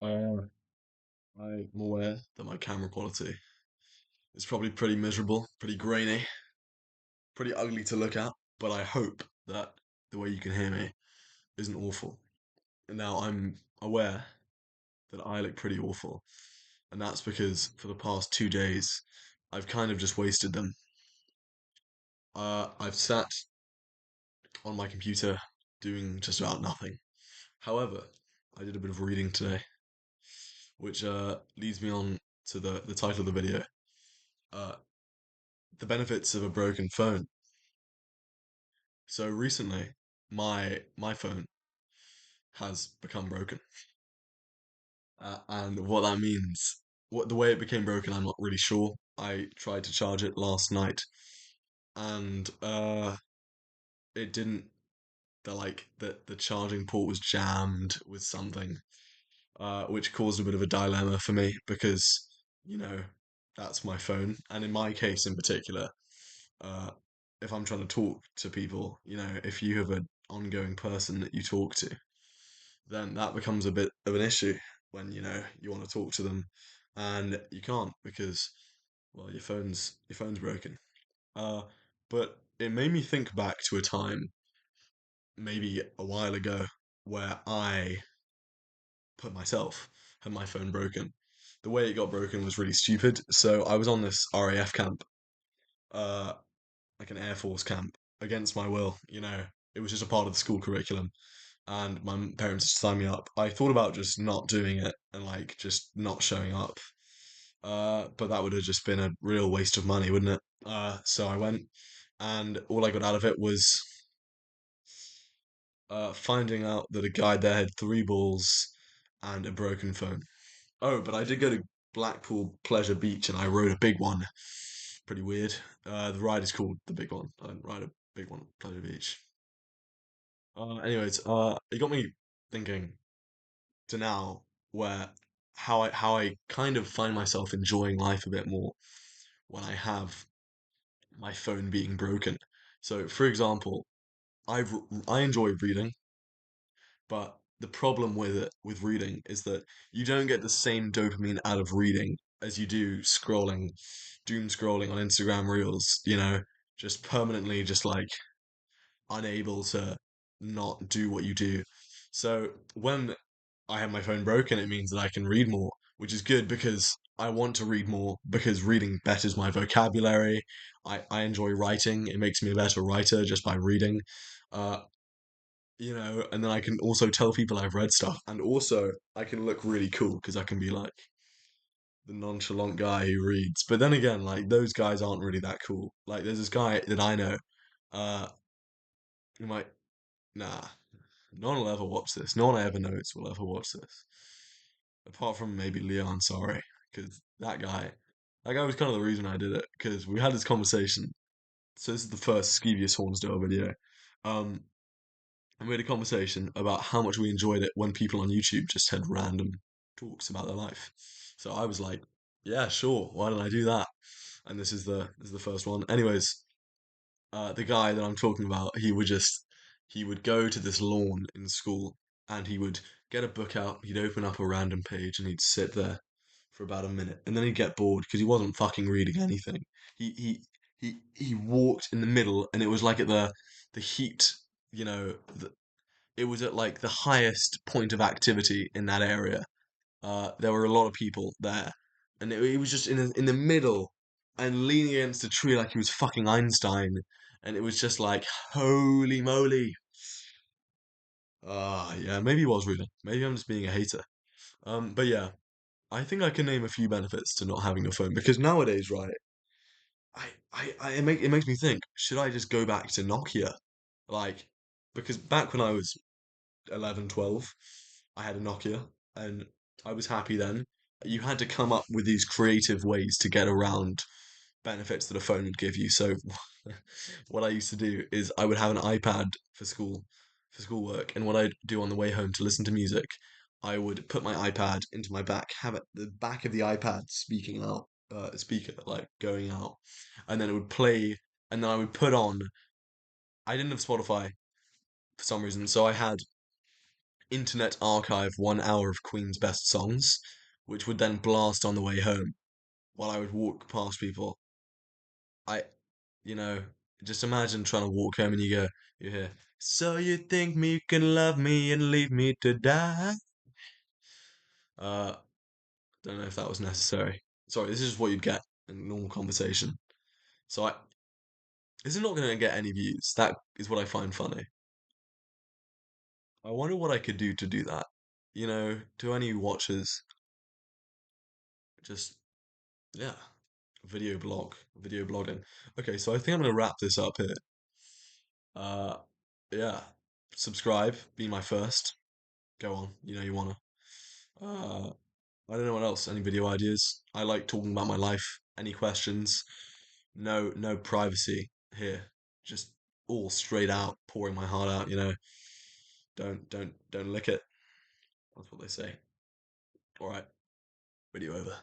Uh, I'm aware that my camera quality is probably pretty miserable, pretty grainy, pretty ugly to look at, but I hope that the way you can hear me isn't awful. And now I'm aware that I look pretty awful, and that's because for the past 2 days, I've kind of just wasted them. I've sat on my computer doing just about nothing. However, I did a bit of reading today, which leads me on to the title of the video. Uh, the benefits of a broken phone. So recently, my phone has become broken, and what that means, what the way it became broken, I'm not really sure. I tried to charge it last night, and it didn't. The charging port was jammed with something, which caused a bit of a dilemma for me because you know that's my phone, and in my case in particular, uh, if I'm trying to talk to people, if you have an ongoing person that you talk to, then that becomes a bit of an issue when you want to talk to them and you can't because well your phone's broken. Uh, but it made me think back to a time maybe a while ago where I put myself had my phone broken. The way it got broken was really stupid. So I was on this RAF camp, uh, like an Air Force camp, against my will. It was just a part of the school curriculum, and my parents signed me up. I thought about just not doing it and like just not showing up. But that would have just been a real waste of money, wouldn't it? So I went, and all I got out of it was finding out that a guy there had three balls and a broken phone. Oh, but I did go to Blackpool Pleasure Beach and I rode a big one. Pretty weird. The ride is called the big one. I didn't ride a big one at Pleasure Beach. Anyways, it got me thinking to now where how I kind of find myself enjoying life a bit more when I have my phone being broken. So, for example, I enjoy reading, but the problem with reading is that you don't get the same dopamine out of reading as you do scrolling, doom scrolling on Instagram Reels, just permanently just like unable to not do what you do. So when I have my phone broken, it means that I can read more, which is good because I want to read more because reading betters my vocabulary. I enjoy writing. It makes me a better writer just by reading. Uh, and then I can also tell people I've read stuff, and also I can look really cool because I can be like the nonchalant guy who reads. But then again, like those guys aren't really that cool. Like there's this guy that I know, uh, who might nah, no one will ever watch this. No one I ever knows will ever watch this, apart from maybe Leon. Sorry, because that guy was kind of the reason I did it because we had this conversation. So this is the first Skeevious Hornsdale video. Um, and we had a conversation about how much we enjoyed it when people on YouTube just had random talks about their life. So I was like, yeah, sure, why don't I do that? And this is the first one. Anyways, the guy that I'm talking about, he would go to this lawn in school and he would get a book out, he'd open up a random page and he'd sit there for about a minute and then he'd get bored because he wasn't fucking reading anything. He walked in the middle and it was like at the heat, you know, it was at like the highest point of activity in that area. There were a lot of people there, and it was just in the middle and leaning against a tree like he was fucking Einstein, and it was just like holy moly. Yeah, maybe he was reading. Maybe I'm just being a hater. But yeah, I think I can name a few benefits to not having a phone because nowadays, right? It makes me think, should I just go back to Nokia? Like, because back when I was 11, 12, I had a Nokia and I was happy then. You had to come up with these creative ways to get around benefits that a phone would give you. So what I used to do is I would have an iPad for schoolwork, and what I'd do on the way home to listen to music, I would put my iPad into my back, have it the back of the iPad speaking out, speaker like going out, and then it would play, and then I would put on. I didn't have Spotify for some reason, so I had internet archive 1 hour of Queen's best songs, which would then blast on the way home while I would walk past people. I, you know, just imagine trying to walk home and you hear, so you think me can love me and leave me to die? Uh, don't know if that was necessary. Sorry, this is just what you'd get in normal conversation. So this is not going to get any views. That is what I find funny. I wonder what I could do to do that. To any watchers, just yeah, video blogging. Okay, so I think I'm gonna wrap this up here. Uh, yeah, subscribe, be my first. Go on, you wanna. Uh, I don't know what else. Any video ideas? I like talking about my life. Any questions? No, no privacy here. Just all straight out, pouring my heart out. Don't lick it. That's what they say. All right, video over.